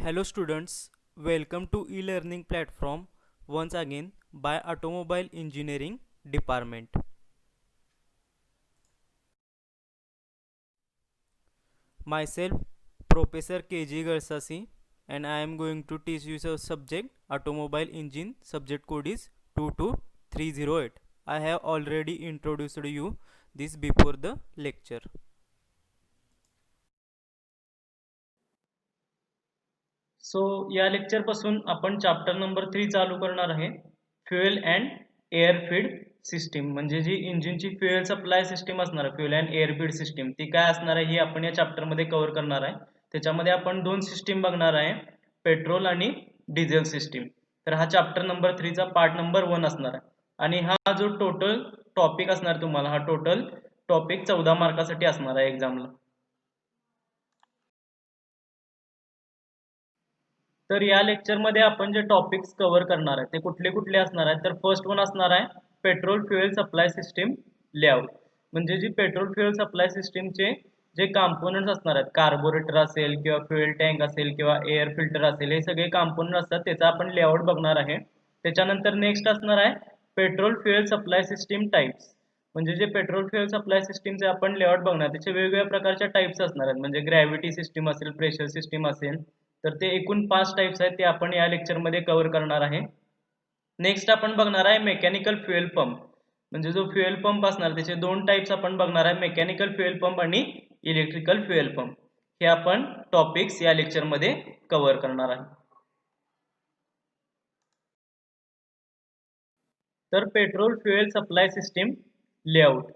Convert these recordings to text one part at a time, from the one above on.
Hello students, welcome to e-learning platform once again by Automobile Engineering Department. Myself Professor KG Garsasi and I am going to teach you the subject Automobile Engine. Subject code is 22308. I have already introduced you this before the lecture. So या lecture पासून आपण chapter number 3 चालू करणार आहे. Fuel and air feed system, म्हणजे जी इंजिनची fuel supply system असणार आहे, fuel and air feed system, ती काय असणार आहे ही आपण या चॅप्टर मध्ये कव्हर करणार आहे. त्याच्यामध्ये आपण दोन सिस्टीम बघणार आहे, पेट्रोल आणि डिझेल सिस्टीम. तर हा चॅप्टर नंबर 3 चा पार्ट नंबर 1 असणार आहे. आणि हा जो टोटल टॉपिक असणार तुम्हाला, हा टोटल टॉपिक 14 मार्कासाठी असणार आहे एक्झामला. तर या लेक्चरमध्ये आपण जे टॉपिक्स कव्हर करणार आहे ते कुठले कुठले असणार आहेत, तर फर्स्ट वन असणार आहे petrol fuel supply system layout. म्हणजे जी पेट्रोल फ्युएल सप्लाय सिस्टीमचे जे कॉम्पोनंट्स असणार आहेत, कार्बोरेटर असेल किंवा फ्युएल टँक असेल किंवा एअर फिल्टर असेल, हे सगळे कॉम्पोनंट असतात, त्याचा आपण लेआउट बघणार आहे. त्याच्यानंतर नेक्स्ट असणार आहे petrol fuel supply system types. म्हणजे जे पेट्रोल फ्युएल सप्लाय सिस्टीमचे आपण लेआउट बघणार, त्याचे वेगवेगळ्या प्रकारच्या टाइप्स असणार आहेत. म्हणजे ग्रॅव्हिटी सिस्टीम असेल, प्रेशर सिस्टीम असेल, तर ते एकूण 5 टाइप्स आहेत, ते आपण या लेक्चरमध्ये कव्हर करणार आहे. नेक्स्ट आपण बघणार आहे मेकॅनिकल फ्युएल पंप. म्हणजे जो फ्युएल पंप असणार त्याचे दोन टाइप्स आपण बघणार आहे, मेकॅनिकल फ्युएल पंप आणि इलेक्ट्रिकल फ्युएल पंप. हे आपण टॉपिक्स या लेक्चरमध्ये कव्हर करणार आहे. तर petrol fuel supply system layout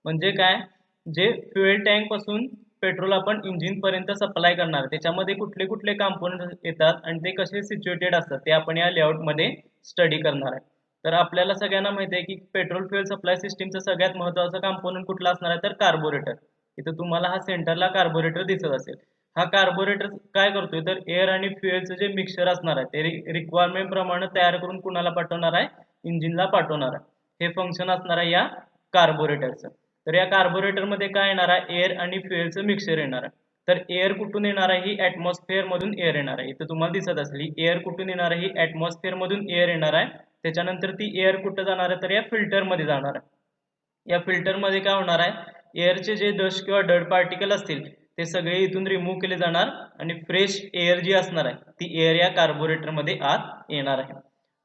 म्हणजे काय, जे फ्युएल टँक पासून पेट्रोल आपण इंजिन पर्यंत सप्लाय करणार, त्याच्यामध्ये कुठले कुठले कंपोनंट येतात आणि ते कसे सिच्युएटेड असतात ते आपण या लेआउट मध्ये स्टडी करणार आहे. तर आपल्याला सगळ्यांना माहिती आहे की पेट्रोल फ्युएल सप्लाय सिस्टीमचा सगळ्यात महत्त्वाचा कंपोनंट कुठला असणार आहे, तर कार्बोरेटर. इथं तुम्हाला हा सेंटरला कार्बोरेटर दिसत असेल. हा कार्बोरेटर काय करतोय, तर एअर आणि फ्युएलचं जे मिक्सचर असणार आहे ते रिक्वायरमेंट प्रमाणे तयार करून कुणाला पाठवणार आहे, इंजिनला पाठवणार आहे. हे फंक्शन असणार आहे या कार्बोरेटरचं. तर या कार्बोरेटर मध्ये काय येणार आहे, एअर आणि फ्युएलचं मिक्सचर येणार आहे. तर एअर कुठून येणार आहे, ही ऍटमॉस्फिअर मधून एअर येणार आहे. इथं तुम्हाला दिसत असेल ही एअर कुठून येणार आहे, ही ऍटमॉस्फिअर मधून एअर येणार आहे. त्याच्यानंतर ती एअर कुठं जाणार आहे, तर या फिल्टर मध्ये जाणार आहे. या फिल्टर मध्ये काय होणार आहे, एअरचे जे डस्ट किंवा डड पार्टिकल असतील ते सगळे इथून रिमूव्ह केले जाणार आणि फ्रेश एअर जी असणार आहे ती एअर या कार्बोरेटर मध्ये आत येणार आहे.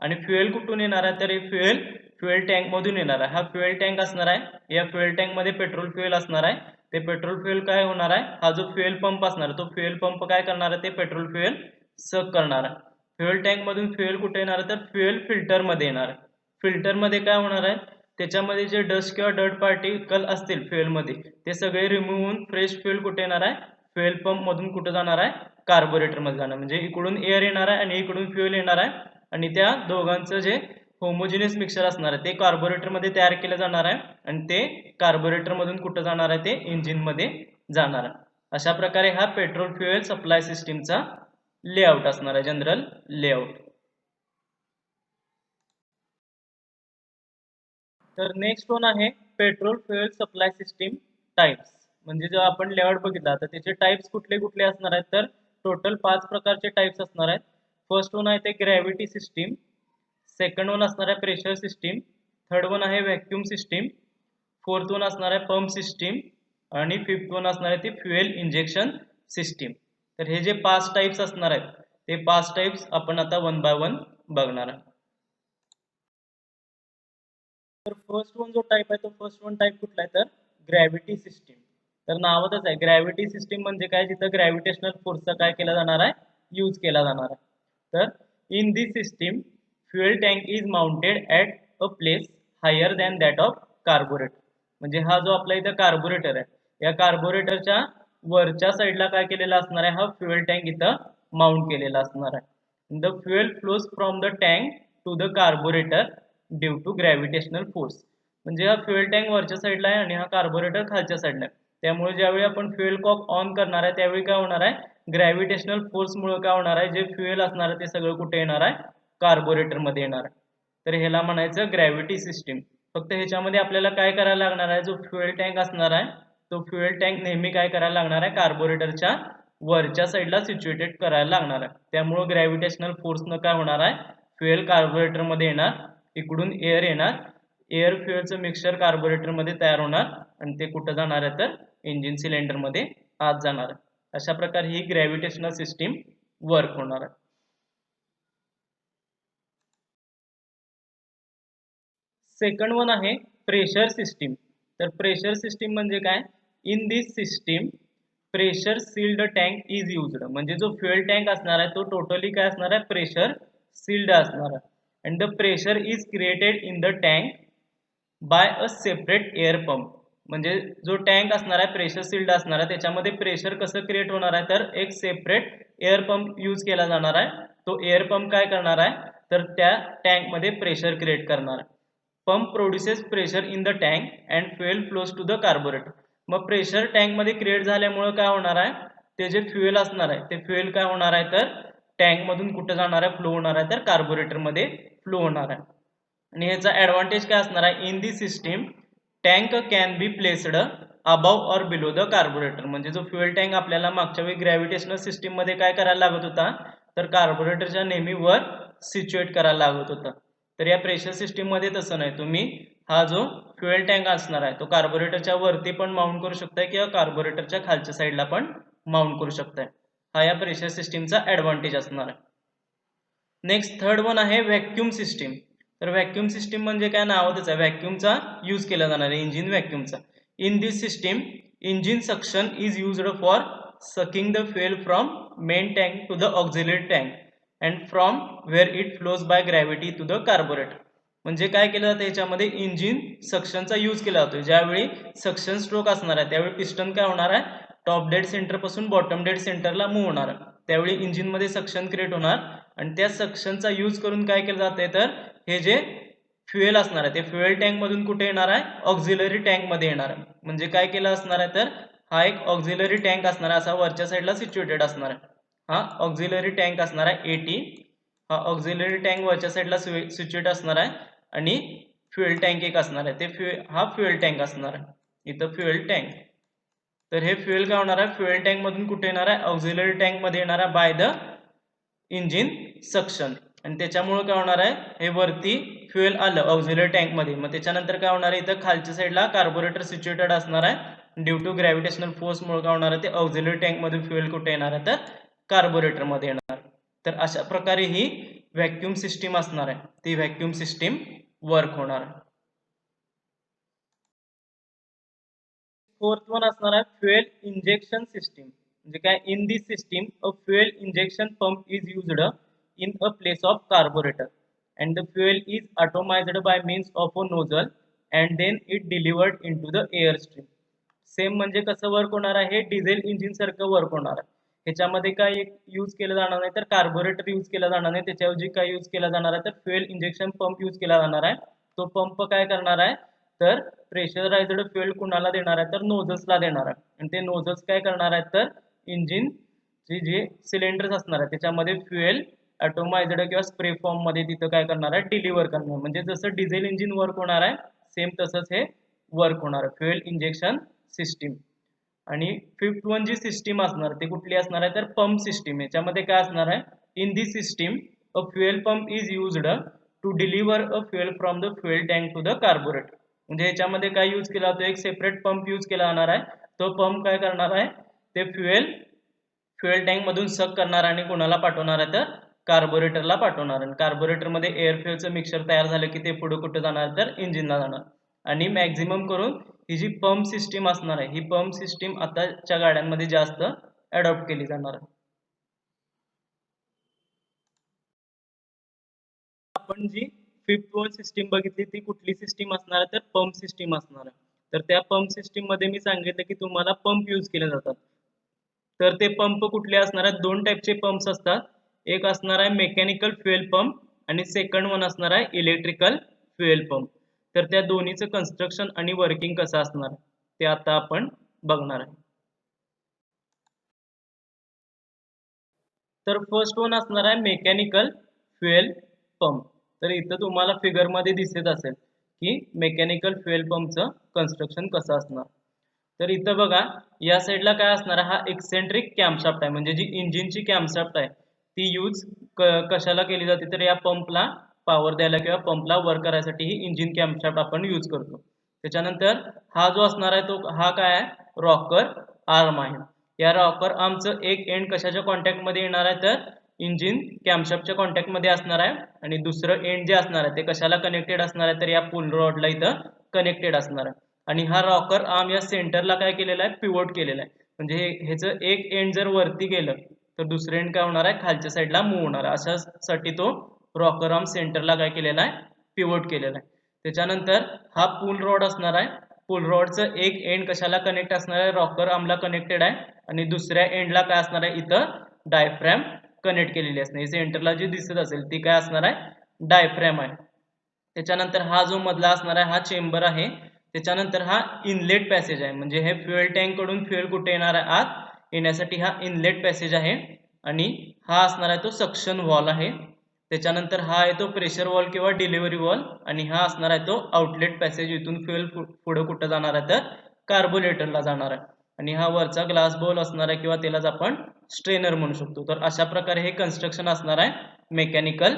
आणि फ्युएल कुठून येणार आहे, तर हे फ्युएल फ्युएल टँक मधून येणार आहे. हा फ्युएल टँक असणार आहे, या फ्युएल टँक मध्ये पेट्रोल फ्युएल असणार आहे. ते पेट्रोल फ्युएल काय होणार आहे, हा जो फ्युएल पंप असणार आहे तो फ्युएल पंप काय करणार आहे, ते पेट्रोल फ्युएल सक करणार आहे. फ्युएल टँक मधून फ्युएल कुठे येणार आहे, तर फ्युएल फिल्टर मध्ये येणार आहे. फिल्टर मध्ये काय होणार आहे, त्याच्यामध्ये जे डस्ट किंवा डर्ट पार्टिकल असतील फ्युएल मध्ये ते सगळे रिमूव्ह होऊन फ्रेश फ्युएल कुठे येणार आहे, फ्युएल पंप मधून कुठे जाणार आहे, कार्बोरेटर मध्ये जाणार. म्हणजे इकडून एअर येणार आहे आणि इकडून फ्युएल येणार आहे आणि त्या दोघांचं जे होमोजिनियस मिक्सचर असणार आहे ते कार्बोरेटर मध्ये तयार केलं जाणार आहे आणि ते कार्बोरेटर मधून कुठं जाणार आहे, ते इंजिन मध्ये जाणार आहे. अशा प्रकारे हा पेट्रोल फ्युएल सप्लाय सिस्टीमचा लेआउट असणार आहे, जनरल लेआउट. तर नेक्स्ट वन आहे petrol fuel supply system types. म्हणजे जेव्हा आपण लेआउट बघितला तर त्याचे टाइप्स कुठले कुठले असणार आहेत, तर टोटल 5 प्रकारचे टाइप्स असणार आहेत. फर्स्ट वन आहे ते ग्रॅव्हिटी सिस्टीम, सेकंड वन असणार आहे प्रेशर सिस्टीम, थर्ड वन आहे व्हॅक्यूम सिस्टीम, फोर्थ वन असणार आहे पंप सिस्टीम आणि फिफ्थ वन असणार आहे ती फ्युएल इंजेक्शन सिस्टीम. तर हे जे 5 टाइप्स असणार आहेत ते 5 टाइप्स आपण आता वन बाय वन बघणार आहे. तर फर्स्ट वन जो टाइप आहे तो फर्स्ट वन टाइप कुठला आहे, तर ग्रॅव्हिटी सिस्टीम. तर नावातच आहे ग्रॅव्हिटी सिस्टीम म्हणजे काय, जिथं ग्रॅव्हिटेशनल फोर्सचा काय केला जाणार आहे, यूज केला जाणार आहे. तर in this system fuel tank is mounted at a place higher than that of carburettor. म्हणजे हा जो आपला इथं कार्बोरेटर आहे, या कार्बोरेटरच्या वरच्या साईडला काय केलेला असणार आहे, हा फ्युएल टँक इथं माउंट केलेला असणार आहे. The fuel flows from the tank to the carburettor due to gravitational force. म्हणजे हा फ्युएल टँक वरच्या साईडला आहे आणि हा कार्बोरेटर खालच्या साईडला आहे. त्यामुळे ज्यावेळी आपण फ्युएल कॉक ऑन करणार आहे त्यावेळी काय होणार आहे, ग्रॅव्हिटेशनल फोर्समुळे काय होणार आहे, जे फ्युएल असणार आहे ते सगळं कुठे येणार आहे, कार्बोरेटर मध्ये येणार आहे. तर ह्याला म्हणायचं ग्रॅव्हिटी सिस्टीम. फक्त ह्याच्यामध्ये आपल्याला काय करायला लागणार आहे, जो फ्युएल टँक असणार आहे तो फ्युएल टँक नेहमी काय करायला लागणार आहे, कार्बोरेटरच्या वरच्या साईडला सिच्युएटेड करायला लागणार आहे. त्यामुळं ग्रॅव्हिटेशनल फोर्सनं काय होणार आहे, फ्युएल कार्बोरेटरमध्ये येणार, इकडून एअर येणार, एअर फ्युएलचं मिक्सचर कार्बोरेटरमध्ये तयार होणार आणि ते कुठं जाणार आहे तर इंजिन सिलेंडरमध्ये आत जाणार आहे. अशा प्रकारे ही ग्रॅव्हिटेशनल सिस्टीम वर्क होणार आहे. सेकंड वन आहे प्रेशर सिस्टीम. तर प्रेशर सिस्टीम म्हणजे काय, in this system pressure sealed tank is used. म्हणजे जो फ्युएल टँक असणार आहे तो टोटली काय असणार आहे, प्रेशर सील्ड असणार आहे. And the pressure is created in the tank by a separate air pump. म्हणजे जो टँक असणार आहे प्रेशर सील्ड असणार आहे त्याच्यामध्ये प्रेशर कसं क्रिएट होणार आहे तर एक सेपरेट एअर पंप यूज केला जाणार आहे. तो एअर पंप काय करणार आहे तर त्या टँकमध्ये प्रेशर क्रिएट करणार आहे. Pump produces pressure in the tank and fuel flows to the carburettor. मग प्रेशर टँकमध्ये क्रिएट झाल्यामुळे काय होणार आहे, ते जे फ्युएल असणार आहे ते फ्युएल काय होणार आहे तर टँकमधून कुठं जाणार आहे, फ्लो होणार आहे तर कार्बोरेटरमध्ये फ्लो होणार आहे. आणि याचा ॲडव्हान्टेज काय असणार आहे, in the system tank can be placed above or below the carburettor. म्हणजे जो फ्युएल टँक आपल्याला मागच्या वेळी ग्रॅव्हिटेशनल सिस्टीममध्ये काय करायला लागत होता तर कार्बोरेटरच्या नेहमी वर सिच्युएट करायला लागत होता. तर या प्रेशर सिस्टीममध्ये तसं नाही, तुम्ही हा जो फ्युएल टँक असणार आहे तो कार्बोरेटरच्या वरती पण माउंट करू शकताय किंवा कार्बोरेटरच्या खालच्या साईडला पण माउंट करू शकताय. हा या प्रेशर सिस्टीमचा ॲडव्हान्टेज असणार आहे. नेक्स्ट थर्ड वन आहे व्हॅक्यूम सिस्टीम. तर व्हॅक्यूम सिस्टीम म्हणजे काय, नावातच आहे, व्हॅक्यूमचा यूज केला जाणार आहे, इंजिन व्हॅक्यूमचा. In this system engine suction is used for sucking the fuel from main tank to the auxiliary tank and from where it flows by gravity to the carburettor. म्हणजे काय केलं जातं याच्यामध्ये, इंजिन सक्शनचा यूज केला जातो. ज्यावेळी suction stroke असणार आहे त्यावेळी पिस्टन काय होणार आहे, टॉप डेड सेंटर पासून बॉटम डेड सेंटरला मूव्ह होणार आहे. त्यावेळी इंजिनमध्ये सक्शन क्रिएट होणार आणि त्या सक्शनचा यूज करून काय केलं जाते तर हे जे फ्युएल असणार आहे ते फ्युएल टँक मधून कुठे येणार आहे, ऑक्झिलरी टँक मध्ये येणार आहे. म्हणजे काय केलं असणार आहे तर हा एक ऑक्झिलरी टँक असणार आहे, असा वरच्या साईडला सिच्युएटेड असणार आहे. हा ऑक्झिलरी टँक असणार आहे एटी. हा ऑक्झिलरी टँक वरच्या साईडला सिच्युएट असणार आहे आणि फ्युएल टँक एक असणार आहे, ते हा फ्युएल टँक असणार आहे. इथं फ्युएल टँक. तर हे फ्युएल काय होणार आहे, फ्युएल टँक मधून कुठे येणार आहे, ऑक्झिलरी टँक मध्ये येणार आहे बाय द इंजिन सक्शन. आणि त्याच्यामुळे काय होणार आहे, हे वरती फ्युएल आलं ऑक्झिलरी टँक मध्ये, मग त्याच्यानंतर काय होणार आहे, इथं खालच्या साईडला कार्बोरेटर सिच्युएटेड असणार आहे. ड्यू टू ग्रॅव्हिटेशनल फोर्स मुळे काय होणार आहे, ते ऑक्झिलरी टँक मध्ये फ्युएल कुठे येणार आहे तर कार्बोरेटर मध्ये येणार. तर अशा प्रकारे ही व्हॅक्यूम सिस्टीम असणार आहे, ती व्हॅक्यूम सिस्टीम वर्क होणार आहे. फोर्थ वन असणार आहे फ्युएल इंजेक्शन सिस्टीम. म्हणजे काय, in this system a fuel injection pump is used in a place of carburetor and the fuel is atomized by means of a nozzle and then it delivered into the air stream. Same म्हणजे कसं work होणार आहे, हे diesel engine सारखं work होणार आहे. ह्याच्यामध्ये काय यूज केलं जाणार नाही तर कार्बोरेटर यूज केला जाणार नाही, त्याच्याऐवजी काय यूज केला जाणार आहे तर फ्युएल इंजेक्शन पंप यूज केला जाणार आहे. तो पंप काय करणार आहे तर प्रेशराइज्ड फ्युएल कुणाला देणार आहे तर नोझल्सला देणार आहे. आणि ते नोझल्स काय करणार आहेत तर इंजिन जे सिलेंडर्स असणार आहे त्याच्यामध्ये फ्युएल ॲटोमाइज्ड किंवा स्प्रे फॉर्म मध्ये तिथं काय करणार आहे, डिलिव्हर करणार. म्हणजे जसं डिझेल इंजिन वर्क होणार आहे सेम तसंच हे वर्क होणार आहे, फ्युएल इंजेक्शन सिस्टीम. आणि फिफ्थ वन जी सिस्टीम असणार ती कुठली असणार आहे तर पंप सिस्टीम. याच्यामध्ये काय असणार आहे, in this system a fuel pump is used to deliver a fuel from the fuel tank to the carburettor. म्हणजे याच्यामध्ये काय यूज केला जातो, एक सेपरेट पंप यूज केला जाणार आहे. तो पंप काय करणार आहे, ते फ्युएल टँक मधून सक करणार आणि कोणाला पाठवणार आहे तर कार्बोरेटरला पाठवणार. आणि कार्बोरेटरमध्ये एअर फ्युएलचं मिक्सचर तयार झालं की ते पुढे कुठे जाणार तर इंजिनला जाणार. आणि मॅक्झिमम करून ही जी पंप सिस्टीम असणार आहे ही पंप सिस्टीम आताच्या गाड्यांमध्ये जास्त अडॉप्ट केली जाणार आहे. आपण जी फिफ्थ वन सिस्टीम बघितली ती कुठली सिस्टीम असणार आहे तर पंप सिस्टीम असणार आहे. तर त्या पंप सिस्टीम मध्ये मी सांगितलं की तुम्हाला पंप यूज केले जातात. तर ते पंप कुठले असणार आहेत, दोन टाईपचे पंप्स असतात. एक असणार आहे मेकॅनिकल फ्युएल पंप आणि सेकंड वन असणार आहे इलेक्ट्रिकल फ्युएल पंप. तर त्या दोन्हीचं कन्स्ट्रक्शन आणि वर्किंग कसं असणार ते आता आपण बघणार आहे. तर फर्स्ट वन असणार आहे मेकॅनिकल फ्युएल पंप. तर इथं तुम्हाला फिगरमध्ये दिसत असेल की मेकॅनिकल फ्युएल पंपचं कन्स्ट्रक्शन कसं असणार. तर इथं बघा या साईडला काय असणार आहे, हा एक्सेंट्रिक कॅम्पशाफ्ट आहे, म्हणजे जी इंजिनची कॅम्पशाफ्ट आहे ती यूज कशाला केली जाते, तर या पंपला पॉवर द्यायला किंवा पंपला वर्क करायसाठी ही इंजिन कॅम्पशाफ्ट आपण यूज करतो. त्याच्यानंतर हा जो असणार आहे तो हा काय आहे, रॉकर आर्म आहे. या रॉकर आर्मचं एक एंड कशाच्या कॉन्टॅक्टमध्ये येणार आहे, तर इंजिन कॅम्पशाफ्टच्या कॉन्टॅक्टमध्ये असणार आहे, आणि दुसरं एंड जे असणार आहे ते कशाला कनेक्टेड असणार आहे, तर या पुल रॉडला इथं कनेक्टेड असणार आहे. आणि हा रॉकर आर्म या सेंटरला काय केलेला आहे, पिवोट केलेला आहे. म्हणजे ह्याचं एक एंड जर वरती गेलं तर दुसरं एंड काय होणार आहे, खालच्या साईडला मूव्ह होणार आहे. अशासाठी तो रॉकर आर्म सेंटरला काय केलेला आहे, पिवोट केलेला आहे. त्याच्यानंतर हा पुल रॉड असणार आहे. पुल रॉडचं एक एंड कशाला कनेक्ट असणार आहे, रॉकर आर्मला कनेक्टेड आहे, आणि दुसऱ्या एंडला काय असणार आहे, इथं डायफ्रॅम कनेक्ट केलेली असणार. सेंटरला जी दिसत असेल ती काय असणार आहे, डायफ्रॅम आहे. त्याच्यानंतर हा जो मधला असणार आहे हा चेंबर आहे. त्याच्यानंतर हा इनलेट पॅसेज आहे, म्हणजे हे फ्युएल टँक कडून फ्युएल कुठे येणार आहे, आत येण्यासाठी हा इनलेट पॅसेज आहे. आणि हा असणार आहे तो सक्शन वॉल आहे. त्याच्यानंतर हा आहे तो प्रेशर वॉल किंवा डिलिव्हरी वॉल, आणि हा असणार आहे तो आउटलेट पॅसेज. इथून फ्युएल पुढे कुठं जाणार आहे, तर कार्बोरेटरला जाणार आहे. आणि हा वरचा ग्लास बॉल असणार आहे किंवा त्यालाच आपण स्ट्रेनर म्हणू शकतो. तर अशा प्रकारे हे कन्स्ट्रक्शन असणार आहे मेकॅनिकल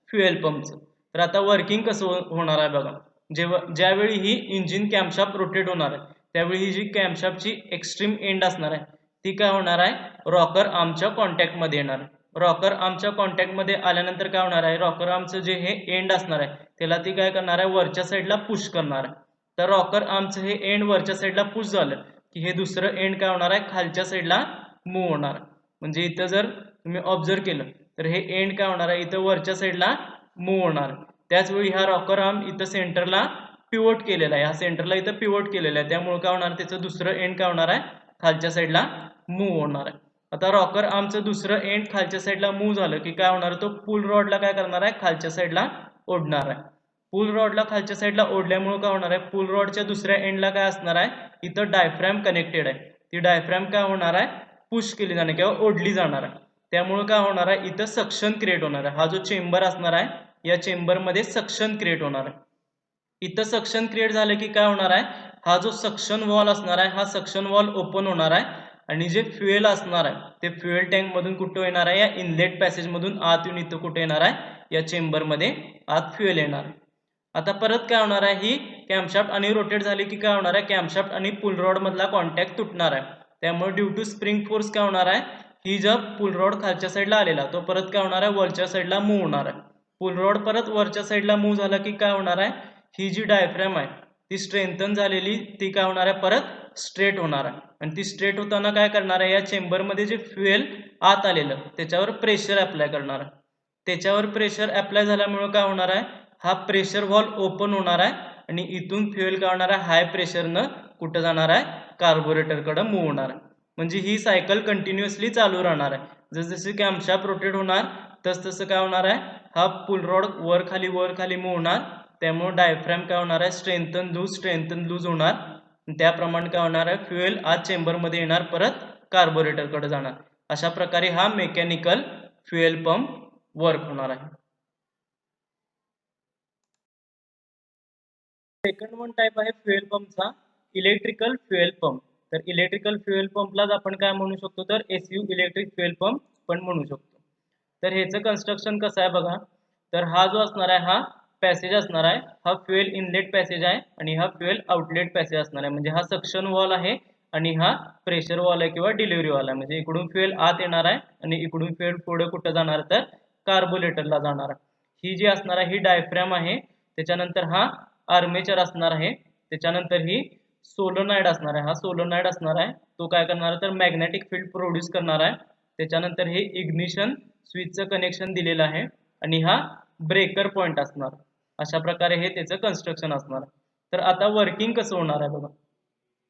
फ्युएल पंपचं. तर आता वर्किंग कसं होणार आहे बघा. जेव्हा ज्यावेळी ही इंजिन कॅम्पशाफ्ट रोटेट होणार आहे त्यावेळी ही जी कॅम्पशाफ्टची एक्स्ट्रीम एंड असणार आहे ती काय होणार आहे, रॉकर आर्मच्या कॉन्टॅक्टमध्ये येणार आहे. रॉकर आर्मच्या कॉन्टॅक्टमध्ये आल्यानंतर काय होणार आहे, रॉकर आर्मचं जे हे एंड असणार आहे त्याला ती काय करणार आहे, वरच्या साईडला पुश करणार आहे. तर रॉकर आर्मचं हे एंड वरच्या साईडला पुश झालं की हे दुसरं एंड काय होणार आहे, खालच्या साईडला मूव्ह होणार. म्हणजे इथं जर तुम्ही ऑब्झर्व केलं तर हे एंड काय होणार आहे, इथं वरच्या साईडला मूव्ह होणार. त्याचवेळी हा रॉकर आर्म इथं सेंटरला पिवोट केलेला आहे, हा सेंटरला इथं पिवोट केलेला आहे, त्यामुळे काय होणार, त्याचं दुसरं एंड काय होणार आहे, खालच्या साईडला मूव्ह होणार आहे. आता रॉकर आर्मचं दुसरं एंड खालच्या साईडला मूव्ह झालं की काय होणार, तो पुल रॉडला काय करणार आहे, खालच्या साईडला ओढणार आहे. पुल रॉडला खालच्या साईडला ओढल्यामुळे काय होणार आहे, पुल रॉडच्या दुसऱ्या एंडला काय असणार आहे, इथं डायफ्रॅम कनेक्टेड आहे. ती डायफ्रॅम काय होणार आहे, पुश केली जाणार किंवा ओढली जाणार आहे. त्यामुळे काय होणार आहे, इथं सक्शन क्रिएट होणार आहे. हा जो चेंबर असणार आहे या चेंबरमध्ये सक्शन क्रिएट होणार आहे. इथं सक्शन क्रिएट झालं की काय होणार आहे, हा जो सक्शन वॉल असणार आहे हा सक्शन वॉल ओपन होणार आहे, आणि जे फ्युएल असणार आहे ते फ्युएल टँक मधून कुठं येणार आहे, या इनलेट पॅसेज मधून आत येऊन इथं कुठे येणार आहे, या चेंबर मध्ये आत फ्युएल येणार. आता परत काय होणार आहे, ही कॅम्पशाफ्ट आणि रोटेट झाली की काय होणार आहे, कॅम्पशाफ्ट आणि पुल रॉड मधला कॉन्टॅक्ट तुटणार आहे. त्यामुळे ड्यू टू स्प्रिंग फोर्स काय होणार आहे, ही जर पुल रॉड खालच्या साईडला आलेला तो परत काय होणार आहे, वरच्या साईडला मूव्ह होणार आहे. पुल रॉड परत वरच्या साईडला मूव्ह झाला की काय होणार आहे, ही जी डायफ्रॅम आहे ती स्ट्रेंथन झालेली ती काय होणार आहे, परत स्ट्रेट होणार आहे. आणि ती स्ट्रेट होताना काय करणार आहे, या चेंबरमध्ये जे फ्युएल आत आलेलं त्याच्यावर प्रेशर अप्लाय करणार आहे. त्याच्यावर प्रेशर अप्लाय झाल्यामुळे काय होणार आहे, हा प्रेशर वॉल ओपन होणार आहे, आणि इथून फ्युएल काय होणार आहे, हाय प्रेशरनं कुठं जाणार आहे, कार्बोरेटरकडे मूव्ह होणार आहे. म्हणजे ही सायकल कंटिन्युअसली चालू राहणार आहे. जसजसे कॅम्पशाफ्ट रोटेट होणार तसं काय होणार आहे, हा पुल रॉड वर खाली मूव्ह होणार. त्यामुळे डायफ्रॅम काय होणार आहे, स्ट्रेंथन लूज होणार. त्याप्रमाणे काय होणार आहे, फ्युएल आज चेंबरमध्ये येणार, परत कार्बोरेटरकडे जाणार. अशा प्रकारे हा मेकॅनिकल फ्युएल पंप वर्क होणार आहे. सेकंड वन टाइप आहे फ्युएल पंपचा, इलेक्ट्रिकल फ्युएल पंप. तर इलेक्ट्रिकल फ्युएल पंपलाच आपण काय म्हणू शकतो, तर एसयू इलेक्ट्रिक फ्युएल पंप पण म्हणू शकतो. तर ह्याचं कन्स्ट्रक्शन कसं आहे बघा. तर हा जो असणार आहे हा पॅसेज असणार आहे, हा फ्युएल इनलेट पॅसेज आहे, आणि हा फ्युएल आउटलेट पॅसेज असणार आहे. म्हणजे हा सक्शन वॉल आहे आणि हा प्रेशर वॉल आहे किंवा डिलिव्हरी वॉल आहे. म्हणजे इकडून फ्युएल आत येणार आहे आणि इकडून फ्युएल पुढे कुठं जाणार, तर कार्बोरेटरला जाणार आहे. ही जी असणार आहे ही डायफ्रॅम आहे. त्याच्यानंतर हा आर्मेचर असणार आहे. त्याच्यानंतर ही सोलोनाइड असणार आहे. हा सोलोनाइड असणार आहे, तो काय करणार आहे, तर मॅग्नेटिक फील्ड प्रोड्यूस करणार आहे. त्याच्यानंतर हे इग्निशन स्विचचं कनेक्शन दिलेलं आहे, आणि हा ब्रेकर पॉइंट असणार. अशा प्रकारे हे त्याचं कन्स्ट्रक्शन असणार. तर आता वर्किंग कसं होणार आहे बघा.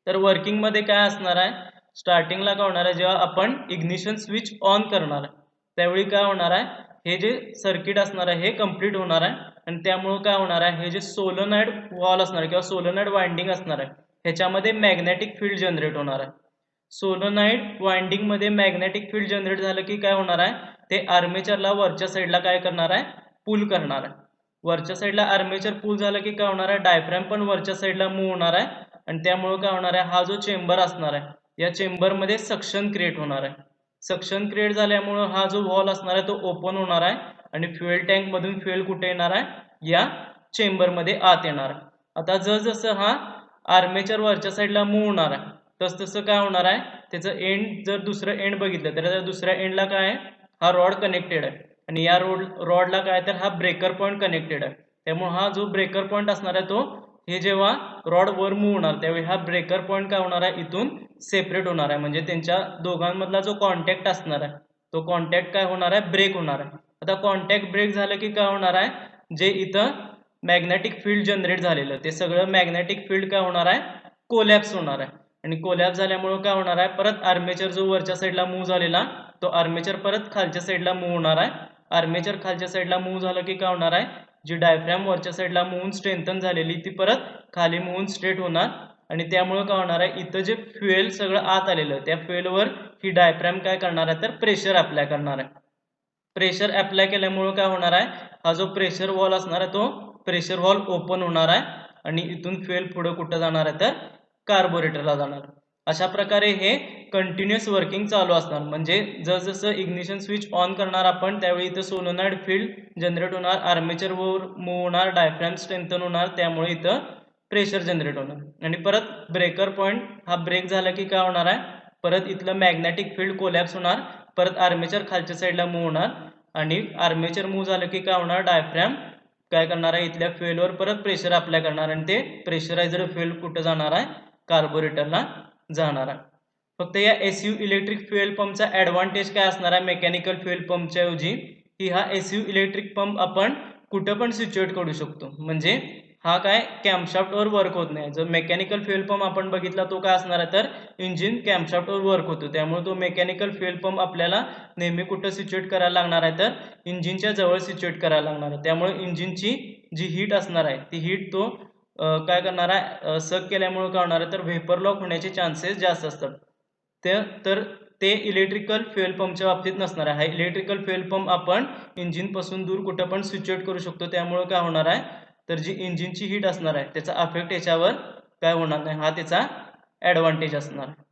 तर वर्किंग मध्ये काय असणार आहे, स्टार्टिंगला काय होणार आहे, जेव्हा आपण इग्निशन स्विच ऑन करणार आहे त्यावेळी काय होणार आहे, हे जे सर्किट असणार आहे हे कम्प्लीट होणार आहे. आणि त्यामुळे काय होणार आहे, हे जे सोलोनाइड वॉल असणार आहे किंवा सोलोनाइड वाइंडिंग असणार आहे ह्याच्यामध्ये मॅग्नेटिक फील्ड जनरेट होणार आहे. सोलोनाइड वाइंडिंग मध्ये मॅग्नेटिक फील्ड जनरेट झालं की काय होणार आहे, ते आर्मेचरला वरच्या साईडला काय करणार आहे, पुल करणार आहे. वरच्या साईडला आर्मेचर पुल झालं की काय होणार आहे, डायफ्रॅम पण वरच्या साईडला मूव्ह होणार आहे, आणि त्यामुळे काय होणार आहे, हा जो चेंबर असणार आहे या चेंबरमध्ये सक्शन क्रिएट होणार आहे. सक्शन क्रिएट झाल्यामुळं हा जो वॉल असणार आहे तो ओपन होणार आहे आणि फ्युएल टँक मधून फ्युएल कुठे येणार आहे, या चेंबरमध्ये आत येणार आहे. आता जसं हा आर्मेचर वरच्या साईडला मूव्ह होणार आहे तसं काय होणार आहे, त्याचं एंड जर दुसरं एंड बघितलं तर दुसऱ्या एंडला काय आहे, हा रॉड कनेक्टेड आहे आणि या रॉडला काय तर हा ब्रेकर पॉईंट कनेक्टेड आहे. त्यामुळे हा जो ब्रेकर पॉईंट असणार आहे तो हे जेव्हा रॉड वर मूव्ह होणार त्यावेळी हा ब्रेकर पॉईंट काय होणार आहे, इथून सेपरेट होणार आहे. म्हणजे त्यांच्या दोघांमधला जो कॉन्टॅक्ट असणार आहे तो कॉन्टॅक्ट काय होणार आहे, ब्रेक होणार आहे. आता कॉन्टॅक्ट ब्रेक झालं की काय होणार आहे, जे इथं मॅग्नेटिक फील्ड जनरेट झालेलं ते सगळं मॅग्नेटिक फील्ड काय होणार आहे, कोलॅप्स होणार आहे. आणि कोलॅप्स झाल्यामुळे काय होणार आहे, परत आर्मेचर जो वरच्या साईडला मूव्ह झालेला तो आर्मेचर परत खालच्या साईडला मूव्ह होणार आहे. आर्मेचर खालच्या साईडला मूव्ह झालं की काय होणार आहे, जी डायफ्रॅम वरच्या साईडला मूव्ह स्ट्रेंथन झालेली ती परत खाली मूव्ह स्ट्रेट होणार आणि त्यामुळे काय होणार आहे, इथं जे फ्युएल सगळं आत आलेलं त्या फ्युएलवर ही डायफ्रॅम काय करणार आहे, तर प्रेशर अप्लाय करणार आहे. प्रेशर अप्लाय केल्यामुळे काय होणार आहे, हा जो प्रेशर वॉल असणार आहे तो प्रेशर वॉल ओपन होणार आहे आणि इथून फ्युएल पुढे कुठं जाणार आहे, तर कार्बोरेटरला जाणार. अशा प्रकारे हे कंटिन्युअस वर्किंग चालू असणार. म्हणजे जसं इग्निशन स्विच ऑन करणार आपण त्यावेळी इथं सोलेनॉइड फील्ड जनरेट होणार, आर्मेचर वर मूव्ह होणार, डायफ्रॅम स्ट्रेंथन होणार, त्यामुळे इथं प्रेशर जनरेट होणार आणि परत ब्रेकर पॉईंट हा ब्रेक झाला की काय होणार आहे, परत इथलं मॅग्नेटिक फील्ड कोलॅप्स होणार, परत आर्मेचर खालच्या साईडला मूव्ह होणार आणि आर्मेचर मूव्ह झालं की काय होणार, डायफ्रॅम काय करणार आहे, इथल्या फ्युएलवर परत प्रेशर अप्लाय करणार आणि ते प्रेशरायझर फ्युएल कुठं जाणार आहे, कार्बोरेटरला जाणार आहे. फक्त या एसयू इलेक्ट्रिक फ्युएल पंपचा ॲडव्हान्टेज काय असणार आहे मेकॅनिकल फ्युएल पंपच्या ऐवजी, की हा एसयू इलेक्ट्रिक पंप आपण कुठं पण सिच्युएट करू शकतो. म्हणजे हा काय कॅम्पशाफ्टवर वर्क होत नाही. जर मेकॅनिकल फ्युएल पंप आपण बघितला तो काय असणार आहे, तर इंजिन कॅम्पशाफ्टवर वर्क होतो. त्यामुळे तो मेकॅनिकल फ्युएल पंप आपल्याला नेहमी कुठं सिच्युएट करायला लागणार आहे, तर इंजिनच्या जवळ सिच्युएट करायला लागणार आहे. त्यामुळे इंजिनची जी हीट असणार आहे ती हीट तो काय करणार आहे, सक केल्यामुळे काय होणार आहे, तर व्हेपर लॉक होण्याचे चान्सेस जास्त असतात. तर ते इलेक्ट्रिकल फ्युएल पंपच्या बाबतीत नसणार आहे. हा इलेक्ट्रिकल फ्युएल पंप आपण इंजिनपासून दूर कुठं पण सिच्युएट करू शकतो. त्यामुळे काय होणार आहे, तर जी इंजिनची हीट असणार आहे त्याचा अफेक्ट याच्यावर काय होणार नाही. हा त्याचा ॲडव्हान्टेज असणार आहे.